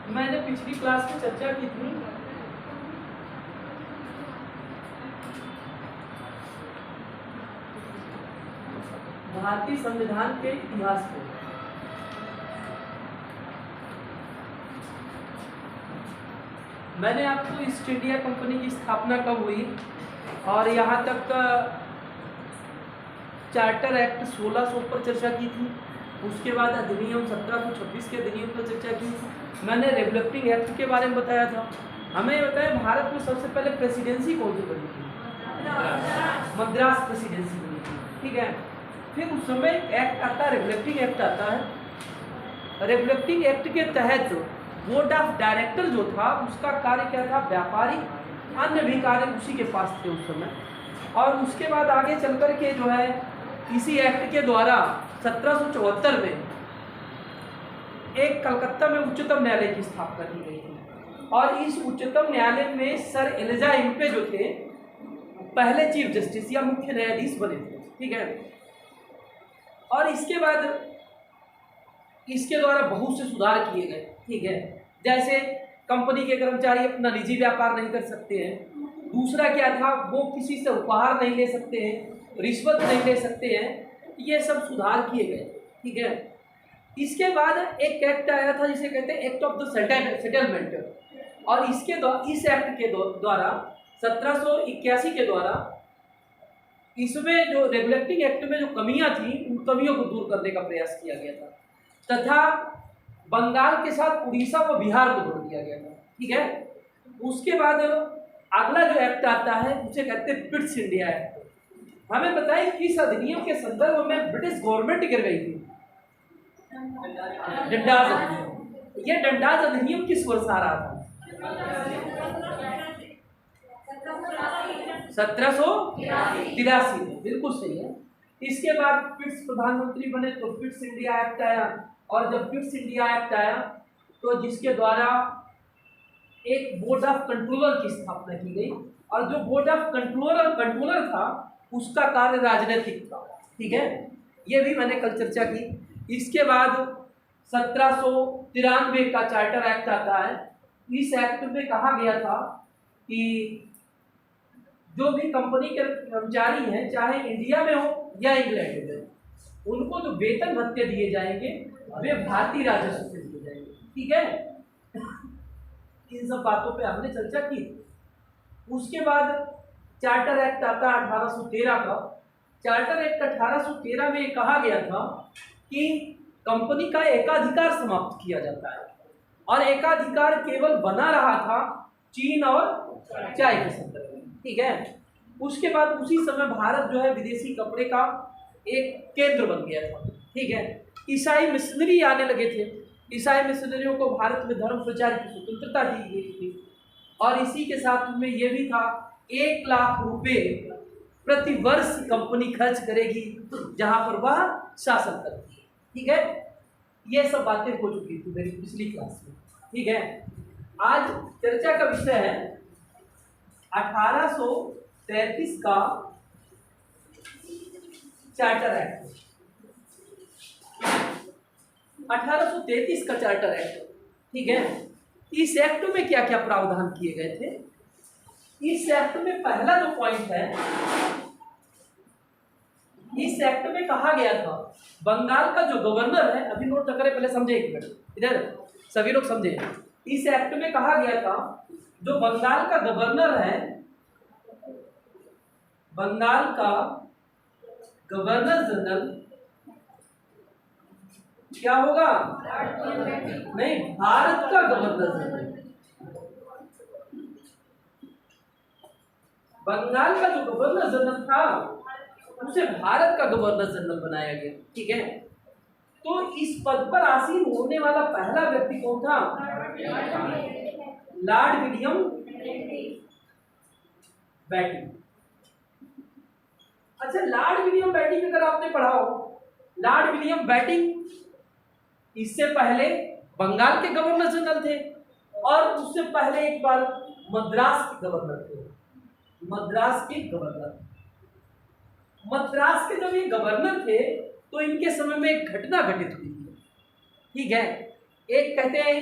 मैंने पिछली क्लास में चर्चा की थी भारतीय संविधान के इतिहास को। मैंने आपको ईस्ट इंडिया कंपनी की स्थापना कब हुई और यहाँ तक का चार्टर एक्ट 1600 पर चर्चा की थी। उसके बाद अधिनियम 1726 के अधिनियम पर चर्चा की। मैंने डेवलपिंग एक्ट के बारे में बताया था। हमें बताया भारत में सबसे पहले प्रेसिडेंसी कौन सी बनी थी? मद्रास प्रेसिडेंसी बनी थी। ठीक है, फिर उस समय एक्ट आता है, रेगुलेटिंग एक्ट आता है। रेगुलेटिंग एक्ट के तहत बोर्ड ऑफ डायरेक्टर जो था उसका कार्य क्या था? व्यापारी, अन्य भी कार्य उसी के पास थे उस समय। और उसके बाद आगे चल कर के जो है इसी एक्ट के द्वारा 1774 में एक कलकत्ता में उच्चतम न्यायालय की स्थापना की गई थी। और इस उच्चतम न्यायालय में सर एलिजा इम्पे जो थे पहले चीफ जस्टिस या मुख्य न्यायाधीश बने थे। ठीक है, और इसके बाद इसके द्वारा बहुत से सुधार किए गए। ठीक है, जैसे कंपनी के कर्मचारी अपना निजी व्यापार नहीं कर सकते हैं। दूसरा क्या था, वो किसी से उपहार नहीं ले सकते हैं, रिश्वत नहीं ले सकते हैं। ये सब सुधार किए गए। ठीक है, इसके बाद एक एक्ट आया था जिसे कहते हैं एक्ट ऑफ द सेटलमेंट। और इसके इस एक्ट के द्वारा 1781 के द्वारा इसमें जो रेगुलेटिंग एक्ट में जो कमियां थी उन कमियों को दूर करने का प्रयास किया गया था तथा बंगाल के साथ उड़ीसा व बिहार को जोड़ दिया गया था। ठीक है, उसके बाद अगला जो एक्ट आता है उसे कहते हैं पिट्स इंडिया एक्ट। हमें बताएं किस अधिनियम के संदर्भ में ब्रिटिश गवर्नमेंट गिर गई थी? डंडास अधिनियम। यह डंडास अधिनियम किस वर्ष आ रहा था? 1783 में। बिल्कुल सही है। इसके बाद पिट्स प्रधानमंत्री बने तो पिट्स इंडिया एक्ट आया। और जब पिट्स इंडिया एक्ट आया तो जिसके द्वारा एक बोर्ड ऑफ कंट्रोलर की स्थापना की गई। और जो बोर्ड ऑफ कंट्रोलर था उसका कार्य राजनीतिक था। ठीक है, ये भी मैंने कल चर्चा की। इसके बाद 1793 का चार्टर एक्ट आता है। इस एक्ट में कहा गया था कि जो भी कंपनी के कर्मचारी हैं चाहे इंडिया में हो या इंग्लैंड में, उनको जो वेतन भत्ते दिए जाएंगे वे भारतीय राजस्व से दिए जाएंगे। ठीक है, इन सब बातों पे हमने चर्चा की। उसके बाद चार्टर एक्ट आता है 1813 का। चार्टर एक्ट 1813 में कहा गया था कि कंपनी का एकाधिकार समाप्त किया जाता है और एकाधिकार केवल बना रहा था चीन और चाय के संदर्भ में। ठीक है, उसके बाद उसी समय भारत जो है विदेशी कपड़े का एक केंद्र बन गया था। ठीक है, ईसाई मिशनरी आने लगे थे। ईसाई मिशनरियों को भारत में धर्म प्रचार की स्वतंत्रता दी गई थी। और इसी के साथ में ये भी था 1 लाख रुपए प्रति वर्ष कंपनी खर्च करेगी जहां पर वह शासन करती है। ठीक है, ये सब बातें हो चुकी थी मेरी पिछली क्लास में। ठीक है, आज चर्चा का विषय है 1833 का चार्टर एक्ट। 1833 का चार्टर एक्ट। ठीक है, इस एक्ट में क्या क्या प्रावधान किए गए थे? इस एक्ट में पहला जो पॉइंट है, इस एक्ट में कहा गया था बंगाल का जो गवर्नर है, अभी नोट न करें, पहले समझे एक मिनट, इधर सभी लोग समझे। इस एक्ट में कहा गया था जो बंगाल का गवर्नर है, बंगाल का गवर्नर जनरल क्या होगा? नहीं, भारत का गवर्नर जनरल। बंगाल का जो गवर्नर जनरल था उसे भारत का गवर्नर जनरल बनाया गया। ठीक है, तो इस पद पर आसीन होने वाला पहला व्यक्ति कौन था? Lord William Bentinck. अच्छा, लॉर्ड विलियम बेटिंग अगर आपने पढ़ा हो, लॉर्ड विलियम बेटिंग इससे पहले बंगाल के गवर्नर जनरल थे और उससे पहले एक बार मद्रास के गवर्नर थे। मद्रास के गवर्नर, मद्रास के जब ये गवर्नर थे तो इनके समय में एक घटना घटित हुई थी। ठीक है। एक कहते हैं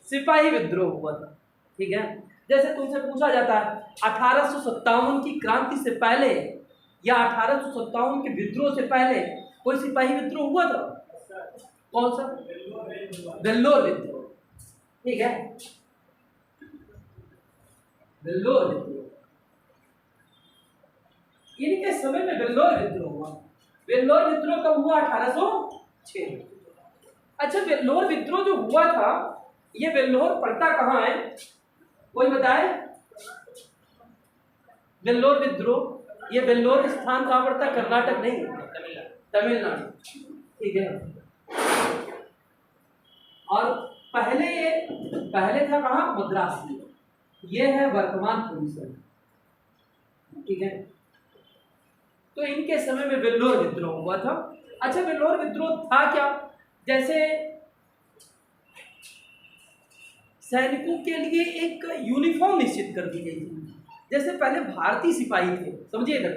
सिपाही विद्रोह हुआ था, ठीक है। जैसे तुमसे पूछा जाता है 1857 की क्रांति से पहले या 1857 के विद्रोह से पहले कोई सिपाही विद्रोह हुआ था? कौन सा? वेल्लोर विद्रोह, ठीक है, वेल्लोर विद्रोह। इनके समय में वेल्लोर विद्रोह हुआ। वेल्लोर विद्रोह कब हुआ? 1806। अच्छा, वेल्लोर विद्रोह जो हुआ था, ये वेल्लोर पड़ता कहाँ है, कोई बताए? वेल्लोर विद्रोह, ये वेल्लोर स्थान कहाँ पड़ता? कर्नाटक नहीं, तमिलनाडु, ठीक है। और पहले था कहाँ? मद्रास में। ये है वर्तमान पोजीशन, ठीक है। तो इनके समय में वेल्लोर विद्रोह हुआ था। अच्छा, वेल्लोर विद्रोह था क्या? जैसे सैनिकों के लिए एक यूनिफॉर्म निश्चित कर दी गई थी। जैसे पहले भारतीय सिपाही थे, समझिएगा,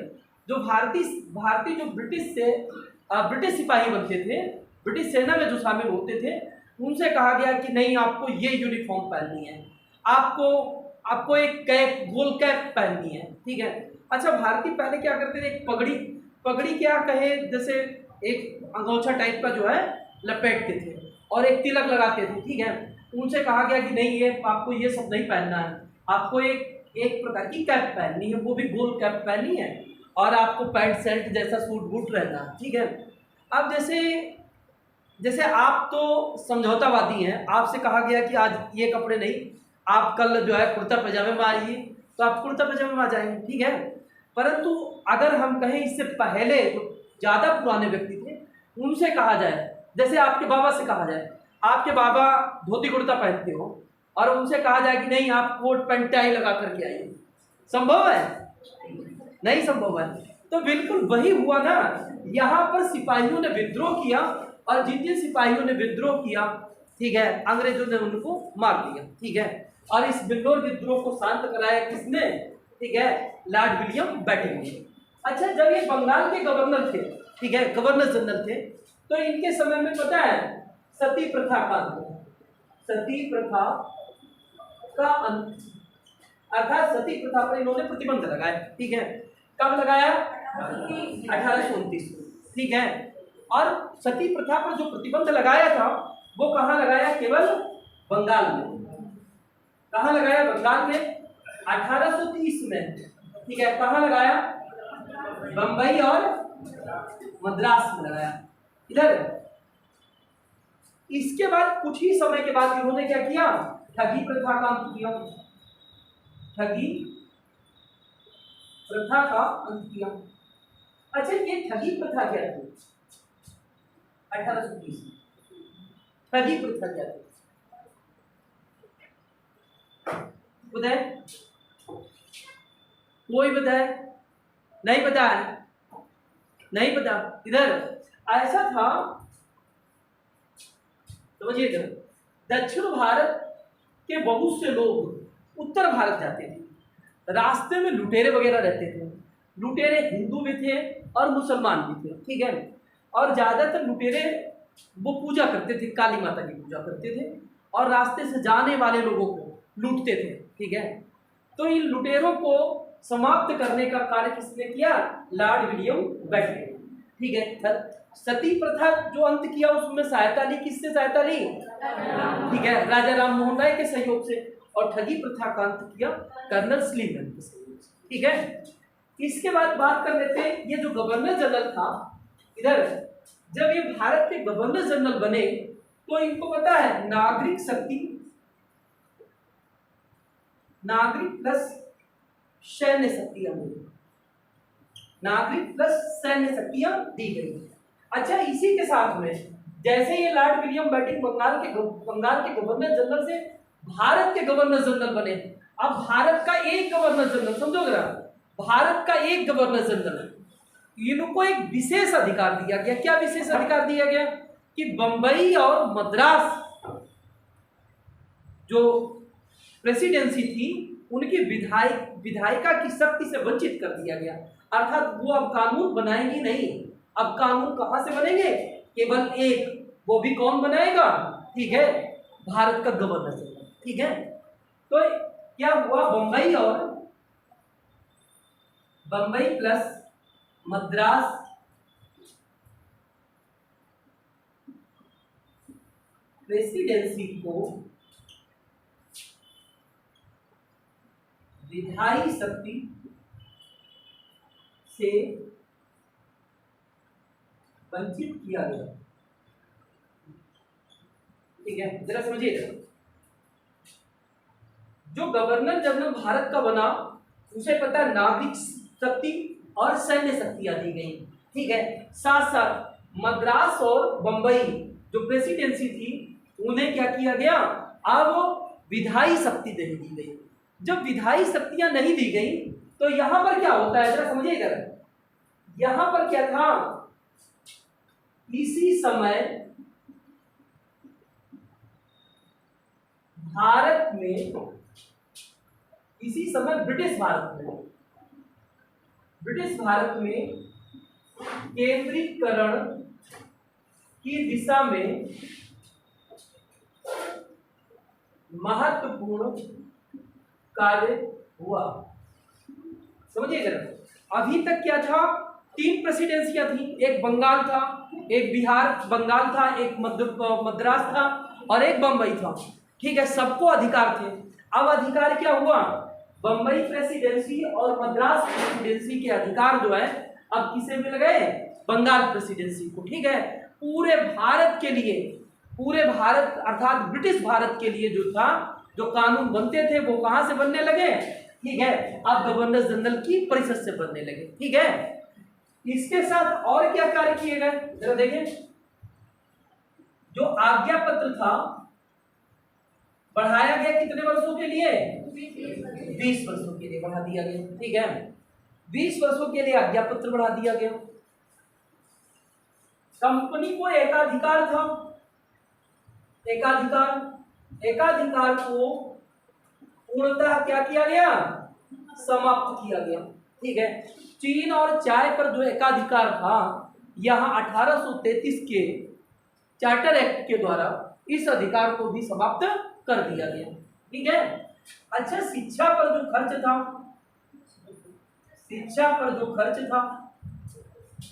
जो भारतीय जो ब्रिटिश सिपाही बनते थे, ब्रिटिश सेना में जो शामिल होते थे, उनसे कहा गया कि नहीं, आपको ये यूनिफॉर्म पहननी है, आपको एक कैप, गोल कैप पहननी है, ठीक है। अच्छा, भारतीय पहले क्या करते थे? एक पगड़ी क्या कहे, जैसे एक अंगोछा टाइप का जो है लपेटते थे और एक तिलक लगाते थे, ठीक है। उनसे कहा गया कि नहीं, ये आपको ये सब नहीं पहनना है, आपको एक प्रकार की कैप पहननी है, वो भी गोल कैप पहननी है, और आपको पैंट शर्ट जैसा सूट बूट रहना है, ठीक है। अब जैसे आप तो समझौतावादी हैं, आपसे कहा गया कि आज ये कपड़े नहीं, आप कल जो है कुर्ता पजामे में आइए, तो आप कुर्ता पजामे में आ जाएंगे, ठीक है। परंतु अगर हम कहें इससे पहले जो ज़्यादा पुराने व्यक्ति थे, उनसे कहा जाए, जैसे आपके बाबा से कहा जाए, आपके बाबा धोती कुर्ता पहनते हो, और उनसे कहा जाए कि नहीं, आप कोट पैंट टाई लगा करके आइए, संभव है? नहीं संभव है। तो बिल्कुल वही हुआ ना, यहाँ पर सिपाहियों ने विद्रोह किया, और जिन सिपाहियों ने विद्रोह किया, ठीक है, अंग्रेजों ने उनको मार दिया, ठीक है। और इस वेल्लोर विद्रोह को शांत कराया किसने? ठीक है, लॉर्ड विलियम बेंटिंक ने। अच्छा, जब ये बंगाल के गवर्नर थे, ठीक है, गवर्नर जनरल थे, तो इनके समय में पता है सती प्रथा का अंत, सती प्रथा का अंत, अर्थात सती प्रथा पर इन्होंने प्रतिबंध लगाया, ठीक है। कब लगाया? 1829, ठीक है। और सती प्रथा पर जो प्रतिबंध लगाया था, वो कहाँ लगाया? केवल बंगाल में। कहाँ लगाया? बंगाल में 1830 में, ठीक है। कहाँ लगाया? बंबई और मद्रास में लगाया, इधर। इसके बाद कुछ ही समय के बाद इन्होंने क्या किया? ठगी प्रथा का अंत किया, ठगी प्रथा का अंत किया। अच्छा, ये ठगी प्रथा क्या थी? 1830 ठगी प्रथा क्या थी बताए? कोई बताए? नहीं पता है? नहीं पता? इधर ऐसा था, समझिएगा, दक्षिण भारत के बहुत से लोग उत्तर भारत जाते थे, रास्ते में लुटेरे वगैरह रहते थे। लुटेरे हिंदू भी थे और मुसलमान भी थे, ठीक है। और ज़्यादातर लुटेरे वो पूजा करते थे, काली माता की पूजा करते थे, और रास्ते से जाने वाले लोगों को लूटते थे, ठीक है। तो इन लुटेरों को समाप्त करने का कार्य किसने किया? लॉर्ड विलियम बेंटिंक, ठीक है। सती प्रथा जो अंत किया, उसमें सहायता ली, किससे सहायता ली? ठीक है, राजा राम मोहन राय के सहयोग से। और ठगी प्रथा का अंत किया कर्नल स्लीमैन के सहयोग से, ठीक है। इसके बाद बात कर लेते हैं, ये जो गवर्नर जनरल था, इधर जब ये भारत के गवर्नर जनरल बने, तो इनको पता है नागरिक शक्ति, नागरिक प्लस सैन्य शक्तियां मिली, नागरिक प्लस सैन्य शक्तियां दी गई। अच्छा, इसी के साथ में जैसे ये लॉर्ड विलियम बेंटिंक बंगाल के गवर्नर जनरल से भारत के गवर्नर जनरल बने। अब भारत का एक गवर्नर जनरल, समझो जरा, भारत का एक गवर्नर जनरल, इनको एक विशेष अधिकार दिया गया। क्या विशेष अधिकार दिया गया? कि बंबई और मद्रास जो प्रेसिडेंसी थी, उनकी विधायिका की शक्ति से वंचित कर दिया गया। अर्थात वो अब कानून बनाएंगी नहीं। अब कानून कहां से बनेंगे? केवल एक वो भी कौन बनाएगा, ठीक है, भारत का गवर्नर जनरल, ठीक है। तो क्या हुआ, बंबई प्लस मद्रास प्रेसिडेंसी को विधायी शक्ति से वंचित किया गया, ठीक है। जरा समझिएगा, जो गवर्नर जनरल भारत का बना उसे पता है नागरिक शक्ति और सैन्य शक्तियां दी गई, ठीक है। साथ साथ मद्रास और बंबई जो प्रेसिडेंसी थी उन्हें क्या किया गया, अब विधायी शक्ति दे दी गई। जब विधायी शक्तियां नहीं दी गई तो यहां पर क्या होता है, जरा समझिएगा, यहां पर क्या था, इसी समय भारत में, इसी समय ब्रिटिश भारत में केंद्रीकरण की दिशा में महत्वपूर्ण कार्य हुआ। समझिए जरा, अभी तक क्या था, 3 प्रेसिडेंसियां थी, एक बंगाल था, एक बंगाल था, एक मद्रास था और एक बंबई था, ठीक है। सबको अधिकार थे। अब अधिकार क्या हुआ, बंबई प्रेसिडेंसी और मद्रास प्रेसिडेंसी के अधिकार जो है अब किसे मिल गए, बंगाल प्रेसिडेंसी को, ठीक है। पूरे भारत के लिए, पूरे भारत अर्थात ब्रिटिश भारत के लिए जो था, जो कानून बनते थे वो कहां से बनने लगे, ठीक है, अब गवर्नर जनरल की परिषद से बनने लगे, ठीक है। इसके साथ और क्या कार्य किए गए, जरा देखें। जो आज्ञा पत्र था बढ़ाया गया कितने वर्षों के लिए, 20 वर्षों के लिए बढ़ा दिया गया, ठीक है। 20 वर्षों के लिए आज्ञा पत्र बढ़ा दिया गया। कंपनी को एकाधिकार था, एकाधिकार को पूर्णतः क्या किया गया, समाप्त किया गया, ठीक है। चीन और चाय पर जो एकाधिकार था, यहां 1833 के चार्टर एक्ट के द्वारा इस अधिकार को भी समाप्त कर दिया गया, ठीक है। अच्छा, शिक्षा पर जो खर्च था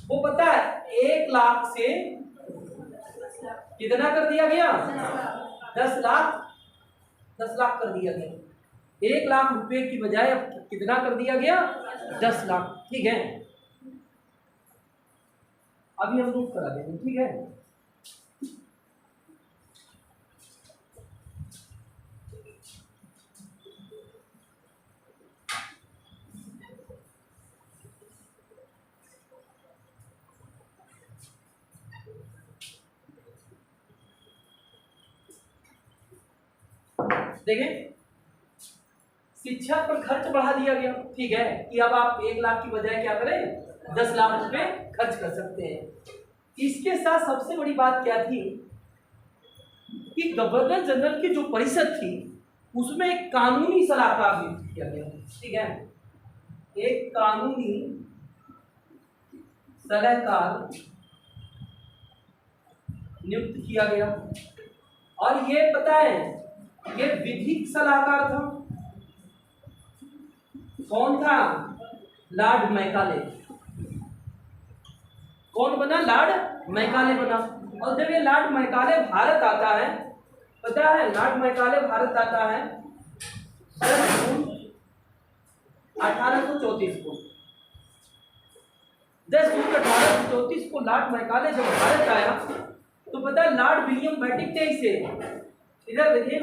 वो पता है 1 लाख से कितना कर दिया गया, 10 लाख कर दिया गया। 1 लाख रुपए की बजाय अब कितना कर दिया गया, 10 लाख, ठीक है। अभी हम प्रूफ करा देंगे, ठीक है। देखें, शिक्षा पर खर्च बढ़ा दिया गया, ठीक है, कि अब आप 1 लाख की बजाय क्या करें, 10 लाख रुपए खर्च कर सकते हैं। इसके साथ सबसे बड़ी बात क्या थी कि गवर्नर जनरल की जो परिषद थी उसमें एक कानूनी सलाहकार नियुक्त किया गया, ठीक है। एक कानूनी सलाहकार नियुक्त किया गया, और ये पता है ये विधिक सलाहकार था। कौन था, लॉर्ड मैकाले। कौन बना, लॉर्ड मैकाले बना। और जब ये लॉर्ड मैकाले भारत आता है, पता है लॉर्ड मैकाले भारत आता है 10 जून 1834 को। 10 जून 1834 को लॉर्ड मैकाले जब भारत आया तो पता है लॉर्ड विलियम बेटिंगटन से, इधर देखिए,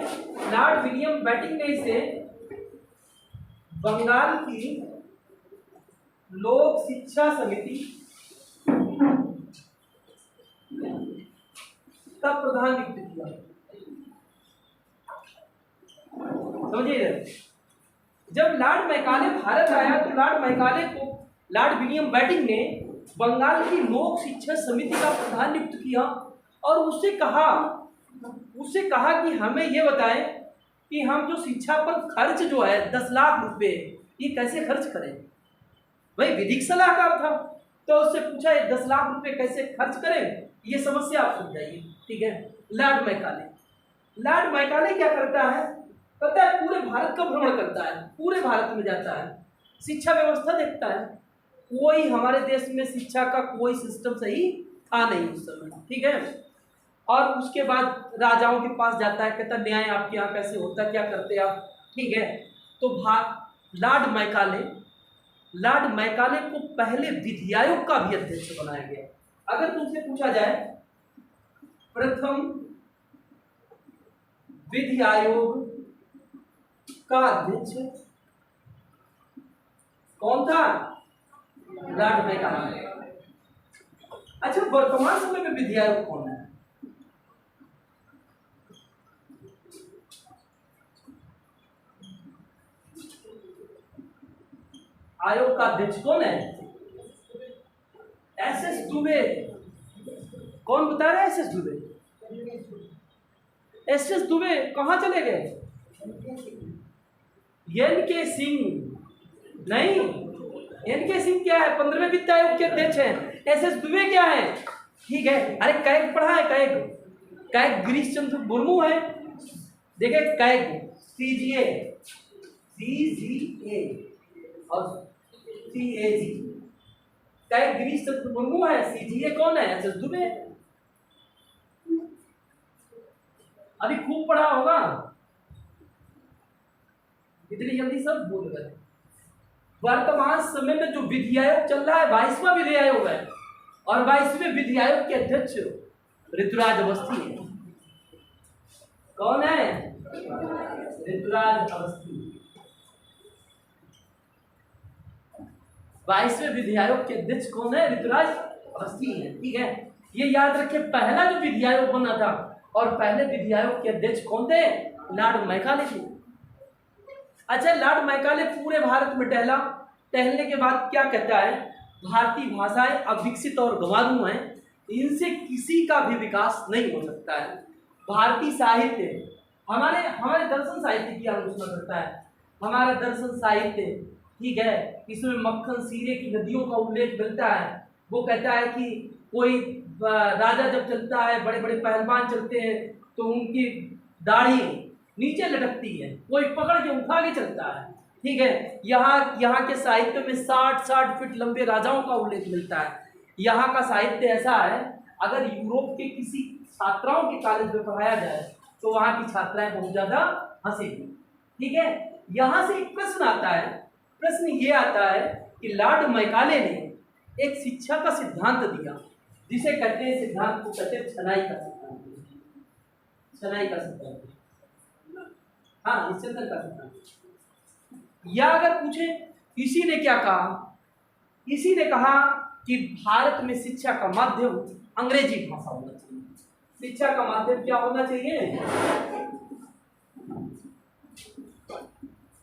लॉर्ड विलियम बेटिंगटन से बंगाल की लोक शिक्षा समिति का प्रधान नियुक्त किया। समझिए, जब लॉर्ड मैकाले भारत आया तो लॉर्ड मैकाले को लॉर्ड विलियम बेटिंग ने बंगाल की लोक शिक्षा समिति का प्रधान नियुक्त किया और उससे कहा कि हमें यह बताएं कि हम जो शिक्षा पर खर्च जो है 10 लाख रुपए, ये कैसे खर्च करें। भाई विधिक सलाहकार था, तो उससे पूछा ये 10 लाख रुपए कैसे खर्च करें, ये समस्या आप सुलझाइए। ठीक है, लॉर्ड मैकाले क्या करता है, पता है, पूरे भारत का भ्रमण करता है, पूरे भारत में जाता है, शिक्षा व्यवस्था देखता है। कोई हमारे देश में शिक्षा का कोई सिस्टम सही था नहीं उस समय। ठीक है, और उसके बाद राजाओं के पास जाता है, कहता न्याय आपके यहाँ कैसे होता है, क्या करते आप। ठीक है, तो लॉर्ड मैकाले को पहले विधि आयोग का भी अध्यक्ष बनाया गया। अगर तुमसे पूछा जाए प्रथम विधि आयोग का अध्यक्ष कौन था, लॉर्ड मैकाले। अच्छा, वर्तमान समय में विधि आयोग कौन है, आयोग का अध्यक्ष कौन है, एस दुबे। कौन बता रहा है, एस एस दुबे कहां चले गए, एन के सिंह नहीं, एन के सिंह क्या है, 15वें वित्त आयोग के अध्यक्ष हैं, एस एस दुबे क्या है। ठीक है, अरे कैग पढ़ा है, कैग गिरीश चंद्र मुर्मू है, देखे कैग सीजीए और सीएजी, कैग गिरीश चंद्र मुर्मू है, सीजीए कौन है, एस एस दुबे। अभी खूब पढ़ा होगा, इतनी जल्दी सब भूल गए। वर्तमान समय में जो विधि आयोग चल रहा है 22वां विधि आयोग है, और 22वें विधि आयोग के अध्यक्ष ऋतुराज अवस्थी है। कौन है, ऋतुराज अवस्थी। 22वें विधि आयोग के अध्यक्ष कौन है, ऋतुराज अवस्थी है। ठीक है, ये याद रखें, पहला जो विधि आयोग बना था और पहले विधि आयोग के अध्यक्ष कौन थे, लॉर्ड मैकाले थे। अच्छा, लॉर्ड मैकाले पूरे भारत में टहलने के बाद क्या कहता है, भारतीय भाषाएं अविकसित और गंवारू हैं, इनसे किसी का भी विकास नहीं हो सकता है। भारतीय साहित्य हमारे दर्शन साहित्य की आलोचना करता है, हमारा दर्शन साहित्य। ठीक है, इसमें मक्खन सीरे की नदियों का उल्लेख मिलता है। वो कहता है कि कोई राजा जब चलता है, बड़े बड़े पहलवान चलते हैं तो उनकी दाढ़ी नीचे लटकती है, कोई पकड़ के उठा के चलता है। ठीक है, यहाँ के साहित्य में 60 फीट लंबे राजाओं का उल्लेख मिलता है। यहाँ का साहित्य ऐसा है, अगर यूरोप के किसी छात्राओं के कॉलेज में पढ़ाया जाए तो वहाँ की छात्राएं बहुत ज़्यादा हंसेंगी। ठीक है, यहाँ से एक प्रश्न आता है, प्रश्न ये आता है कि लॉर्ड मैकाले ने एक शिक्षा का सिद्धांत दिया, जिसे कहते हैं सिद्धांत को कहते हैं छनाई का सिद्धांत, हाँ, निश्चिंतन का सिद्धांत। या अगर पूछे इसी ने क्या कहा, इसी ने कहा कि भारत में शिक्षा का माध्यम अंग्रेजी भाषा होना चाहिए। शिक्षा का माध्यम क्या होना चाहिए,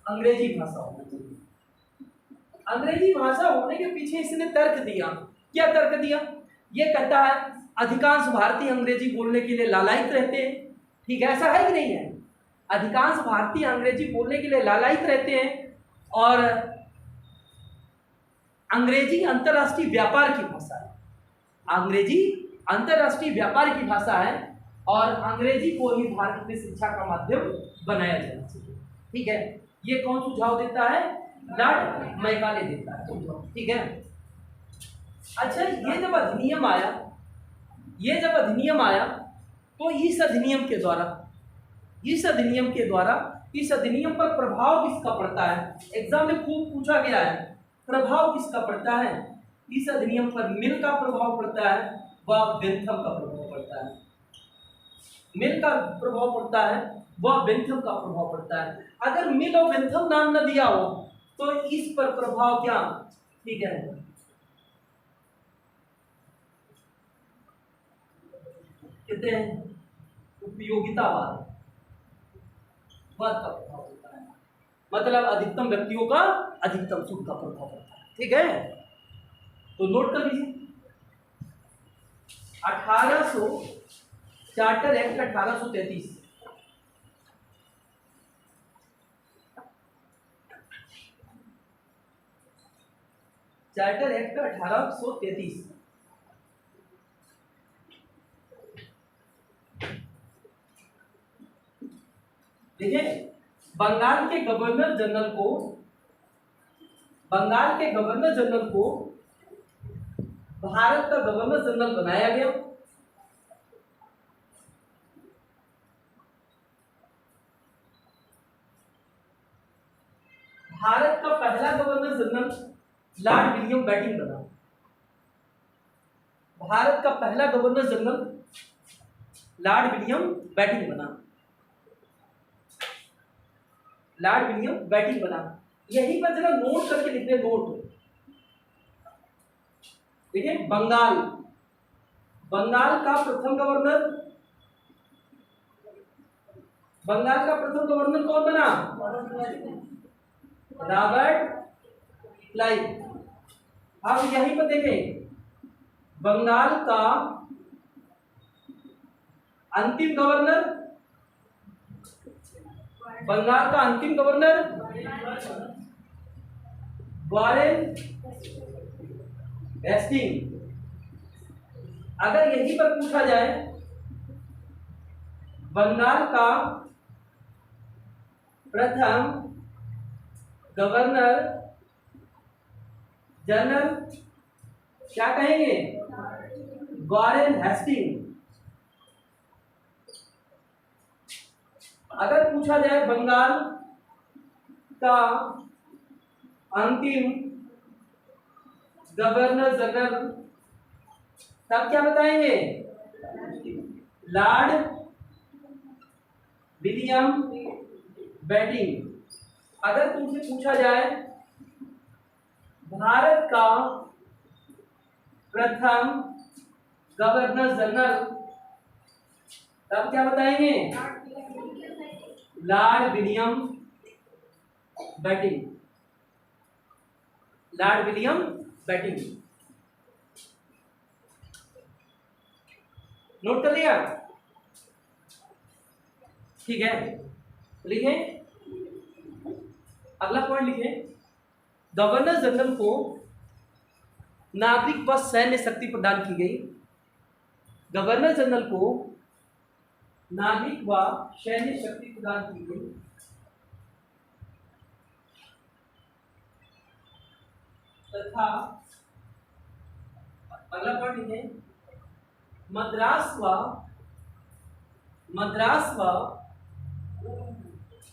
अंग्रेजी भाषा होना चाहिए। अंग्रेजी भाषा होने के पीछे इसने तर्क दिया। क्या तर्क दिया, ये कहता है अधिकांश भारतीय अंग्रेजी बोलने के लिए लालायित रहते हैं। ठीक है, ऐसा है कि नहीं है, अधिकांश भारतीय अंग्रेजी बोलने के लिए लालायित रहते हैं, और अंग्रेजी अंतर्राष्ट्रीय व्यापार की भाषा है, अंग्रेजी अंतर्राष्ट्रीय व्यापार की भाषा है, और अंग्रेजी को ही भारत में शिक्षा का माध्यम बनाया जाना चाहिए। ठीक है, ये कौन सुझाव देता है, लॉर्ड मैकाले देता है। ठीक है, अच्छा, ये जब अधिनियम आया तो इस अधिनियम पर प्रभाव किसका पड़ता है, एग्जाम में खूब पूछा गया है, प्रभाव किसका पड़ता है इस अधिनियम पर। मिल का प्रभाव पड़ता है व बेंथम का प्रभाव पड़ता है, मिल का प्रभाव पड़ता है व बेंथम का प्रभाव पड़ता है। अगर मिल और बेंथम नाम न दिया हो तो इस पर प्रभाव क्या, ठीक है, कहते हैं उपयोगितावाद का प्रभाव होता है, मतलब अधिकतम व्यक्तियों का अधिकतम सुख का प्रभाव होता है। ठीक है, तो नोट कर लीजिए, 1800 चार्टर एक्ट 1833, चार्टर एक्ट 1833। देखिए बंगाल के गवर्नर जनरल को भारत का गवर्नर जनरल बनाया गया। भारत का पहला governor general Lord William Bentinck बना। भारत का पहला governor general Lord William Bentinck बना। लॉर्ड विलियम बेटिंग बना। यही पर जरा नोट करके लिख दे, नोट। देखिए बंगाल का प्रथम गवर्नर कौन बना? Robert Clive. अब यहीं पर देखें बंगाल का अंतिम गवर्नर वॉरेन हेस्टिंग। अगर यहीं पर पूछा जाए बंगाल का प्रथम गवर्नर जनरल क्या कहेंगे? Warren Hastings. अगर पूछा जाए बंगाल का अंतिम गवर्नर जनरल तब क्या बताएंगे? Lord William Bentinck. अगर तुमसे पूछा जाए भारत का प्रथम गवर्नर जनरल तब क्या बताएंगे? Lord William Bentinck. Lord William Bentinck. Note कर लिया? ठीक है, लिखे। अगला पॉइंट लिखे, गवर्नर जनरल को नागरिक व सैन्य शक्ति प्रदान की गई। गवर्नर जनरल को नागरिक व सैन्य शक्ति प्रदान की गई। तथा अगला पॉइंट लिखे, मद्रास व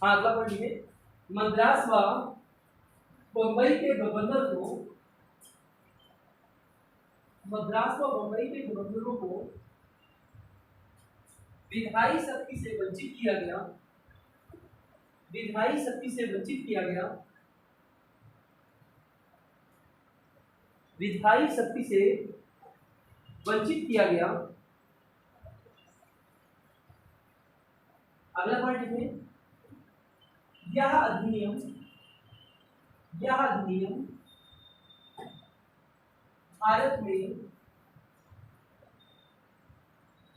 अगला पॉइंट लिखे, मद्रास व बंबई के गवर्नरों को विधायी शक्ति से वंचित किया गया। विधायी शक्ति से वंचित किया गया। विधायी शक्ति से वंचित किया गया। अगला पॉइंट लिखें, यह अधिनियम भारत में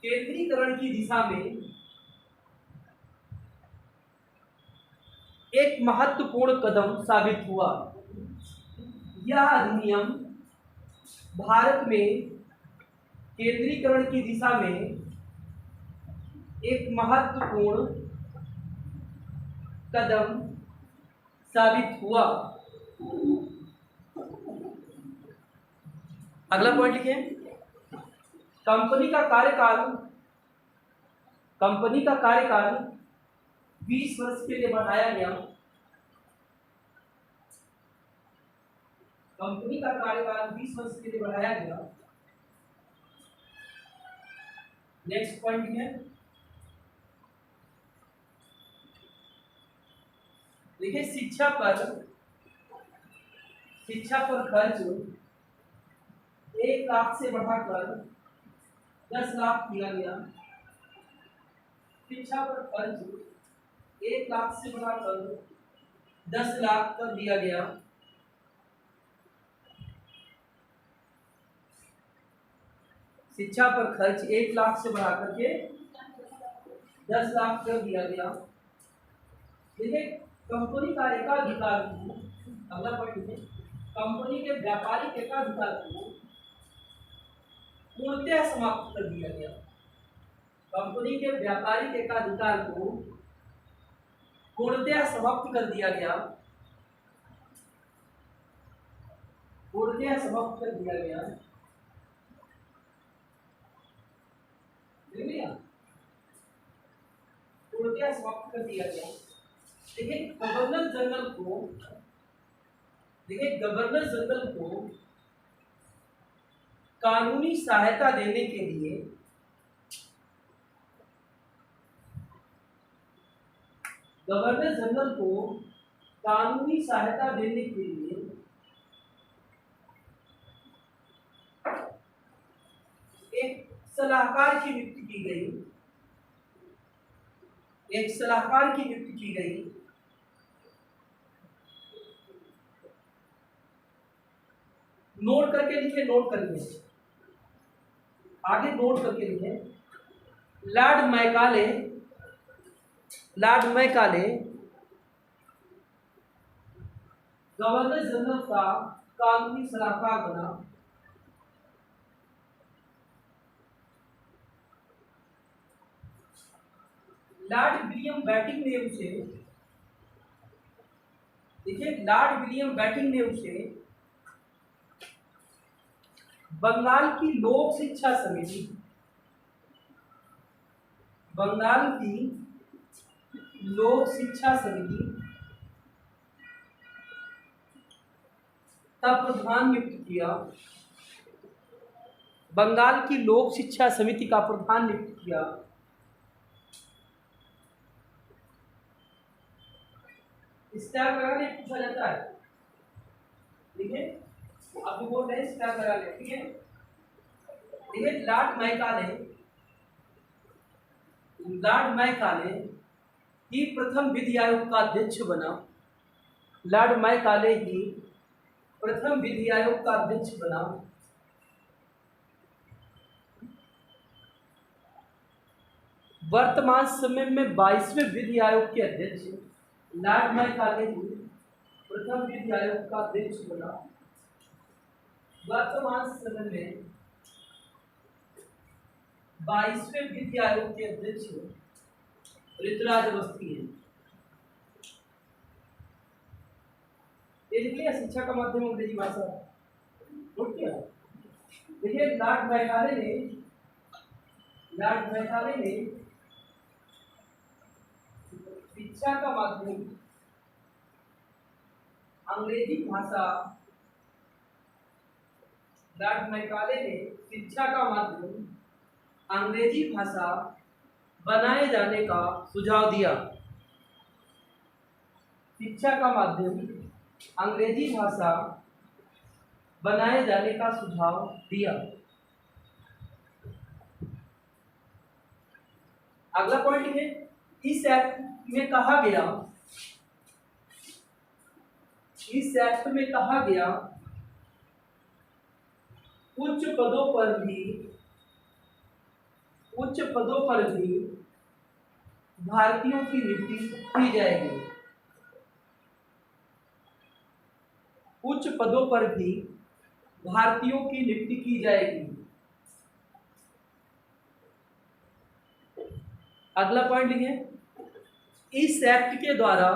केंद्रीकरण की दिशा में एक महत्वपूर्ण कदम साबित हुआ। यह अधिनियम भारत में केंद्रीकरण की दिशा में एक महत्वपूर्ण कदम साबित हुआ। अगला पॉइंट लिखें, कंपनी का कार्यकाल 20 वर्ष के लिए बढ़ाया गया। कंपनी का कार्यकाल 20 वर्ष के लिए बढ़ाया गया। नेक्स्ट पॉइंट है, देखिए शिक्षा पर खर्च 1 लाख से बढ़ाकर 10 लाख किया गया। शिक्षा पर खर्च 1 लाख से बढ़ाकर 10 लाख कर दिया गया। शिक्षा पर खर्च 1 लाख से बढ़ाकर के 10 लाख कर दिया गया। देखिए कंपनी का एकाधिकार, अगला पॉइंट है, कंपनी के व्यापारिक एकाधिकार को पूर्णतः समाप्त कर दिया गया। कंपनी के व्यापारिक एकाधिकार को पूर्णतः समाप्त कर दिया गया। पूर्णतः समाप्त कर दिया गया। पूर्णतः समाप्त कर दिया गया। देखिए गवर्नर जनरल को कानूनी सहायता देने के लिए गवर्नर जनरल को कानूनी सहायता देने के लिए एक सलाहकार की नियुक्ति की गई। एक सलाहकार की नियुक्ति की गई। नोट करके लिखे, नोट करिए, आगे नोट करके लिखे। लॉर्ड मैकाले गवर्नर जनरल का कानूनी सलाहकार बना। लॉर्ड विलियम बैटिंगम से, देखिए लॉर्ड विलियम बैटिंगम से बंगाल की लोक शिक्षा समिति, बंगाल की लोक शिक्षा समिति का प्रधान नियुक्त किया। बंगाल की लोक शिक्षा समिति का प्रधान नियुक्त किया। स्टार लगा ले, पूछा जाता है। ठीक है, अब बोल रहे हैं स्टार लगा ले। ठीक है, देखिए लॉर्ड मैकाले ही प्रथम विधि आयोग का अध्यक्ष बना। लॉर्ड मैकाले ही प्रथम विधि आयोग का अध्यक्ष बना। वर्तमान समय में 22वें विधि आयोग के अध्यक्ष लॉर्ड मैकाले ही प्रथम विधि आयोग का अध्यक्ष बना। वर्तमान समय में 22वें विधि आयोग के अध्यक्ष ऋतुराज अवस्थी है। इसलिए शिक्षा का माध्यम अंग्रेजी भाषा। देखिए लॉर्ड मैकाले ने शिक्षा का माध्यम अंग्रेजी भाषा, लॉर्ड मैकाले ने शिक्षा का माध्यम अंग्रेजी भाषा बनाए जाने का सुझाव दिया। शिक्षा का माध्यम अंग्रेजी भाषा बनाए जाने का सुझाव दिया। अगला पॉइंट है, इस एक्ट में कहा गया, इस एक्ट में कहा गया उच्च पदों पर भी भारतीयों की नियुक्ति की जाएगी। उच्च पदों पर भी भारतीयों की नियुक्ति की जाएगी। अगला पॉइंट लिखे, इस एक्ट के द्वारा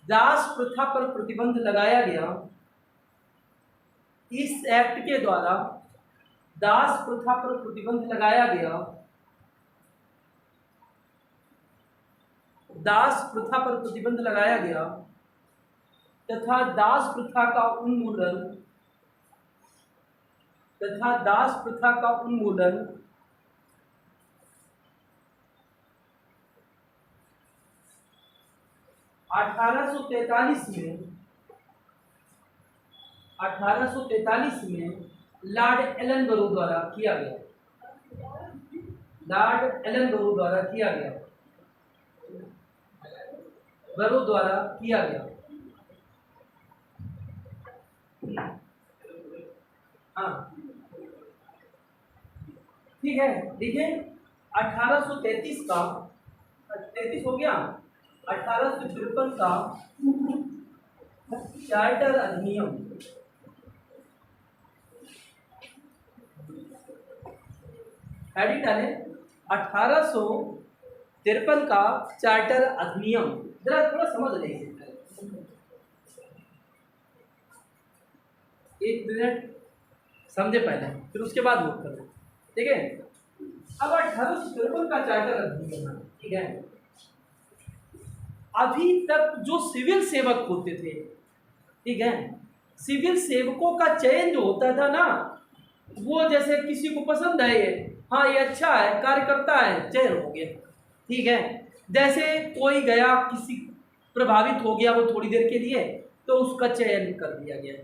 दास प्रथा पर प्रतिबंध लगाया गया। इस एक्ट के द्वारा दास प्रथा पर प्रतिबंध लगाया गया। दास प्रथा पर प्रतिबंध लगाया गया तथा दास प्रथा का उन्मूलन 1843 में लॉर्ड एलन बरो द्वारा किया गया। लॉर्ड एलन बरो द्वारा किया गया। बरो द्वारा किया गया। हाँ ठीक है, देखिए 1833 का 33 हो गया। 1853 का चार्टर अधिनियम हेडिंग डाले 1853 का चार्टर अधिनियम। जरा थोड़ा समझ लीजिए, 1 मिनट समझे पहले, फिर उसके बाद नोट करो, ठीक है। अब 1853 का चार्टर अधिनियम, ठीक है। अभी तक जो सिविल सेवक होते थे, ठीक है, सिविल सेवकों का चयन जो होता था ना, वो जैसे किसी को पसंद है ये, हाँ ये अच्छा है, कार्यकर्ता है, चयन हो गया, ठीक है। जैसे कोई गया, किसी प्रभावित हो गया वो थोड़ी देर के लिए, तो उसका चयन कर दिया गया,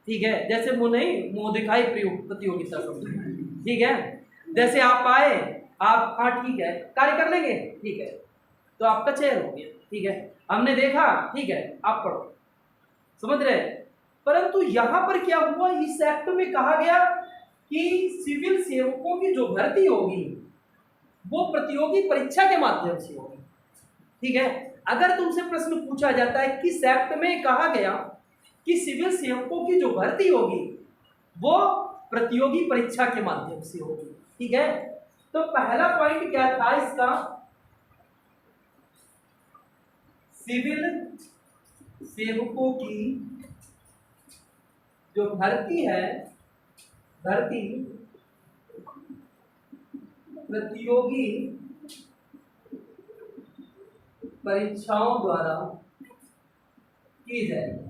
ठीक है। जैसे वो नहीं, मुँह दिखाई प्रतियोगिता समझ, ठीक है। जैसे आप आए, आप हाँ ठीक है कार्य कर लेंगे, ठीक है, तो आपका चयन हो गया, ठीक है। हमने देखा, ठीक है, आप पढ़ो, समझ रहे। परंतु यहाँ पर क्या हुआ, इस एक्ट में कहा गया कि सिविल सेवकों की जो भर्ती होगी वो प्रतियोगी परीक्षा के माध्यम से होगी, ठीक है। अगर तुमसे प्रश्न पूछा जाता है किस एक्ट में कहा गया कि सिविल सेवकों की जो भर्ती होगी वो प्रतियोगी परीक्षा के माध्यम से होगी, ठीक है। तो पहला पॉइंट क्या था इसका, सिविल सेवकों की जो भर्ती है, भर्ती प्रतियोगी परीक्षाओं द्वारा की जाएगी।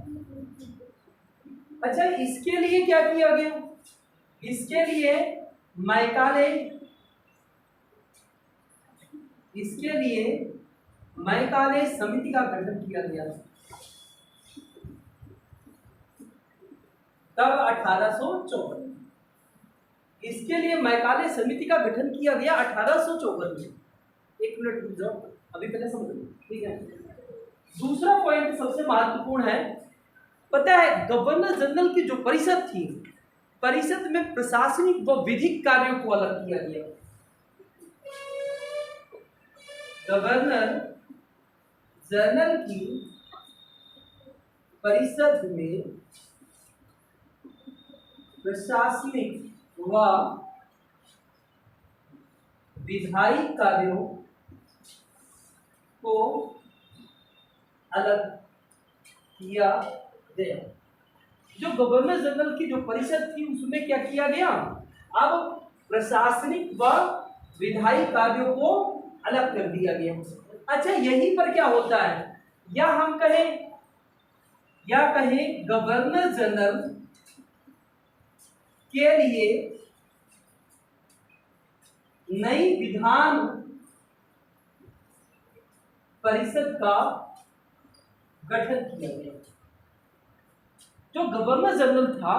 अच्छा, इसके लिए क्या किया गया, इसके लिए मैकाले, इसके लिए मैकाले समिति का गठन किया गया तब 1854। इसके लिए मैकाले समिति का गठन किया गया 1854 में। 1 मिनट रुक जाओ, अभी पहले समझ लो, ठीक है। दूसरा पॉइंट सबसे महत्वपूर्ण है, पता है गवर्नर जनरल की जो परिषद थी, परिषद में प्रशासनिक व विधिक कार्यों को अलग किया गया। गवर्नर जनरल की परिषद में प्रशासनिक व विधायी कार्यों को अलग किया गया। जो गवर्नर जनरल की जो परिषद थी उसमें क्या किया गया, अब प्रशासनिक व विधायी कार्यों को अलग कर दिया गया। अच्छा, यहीं पर क्या होता है, या हम कहें गवर्नर जनरल के लिए नई विधान परिषद का गठन किया गया। जो गवर्नर जनरल था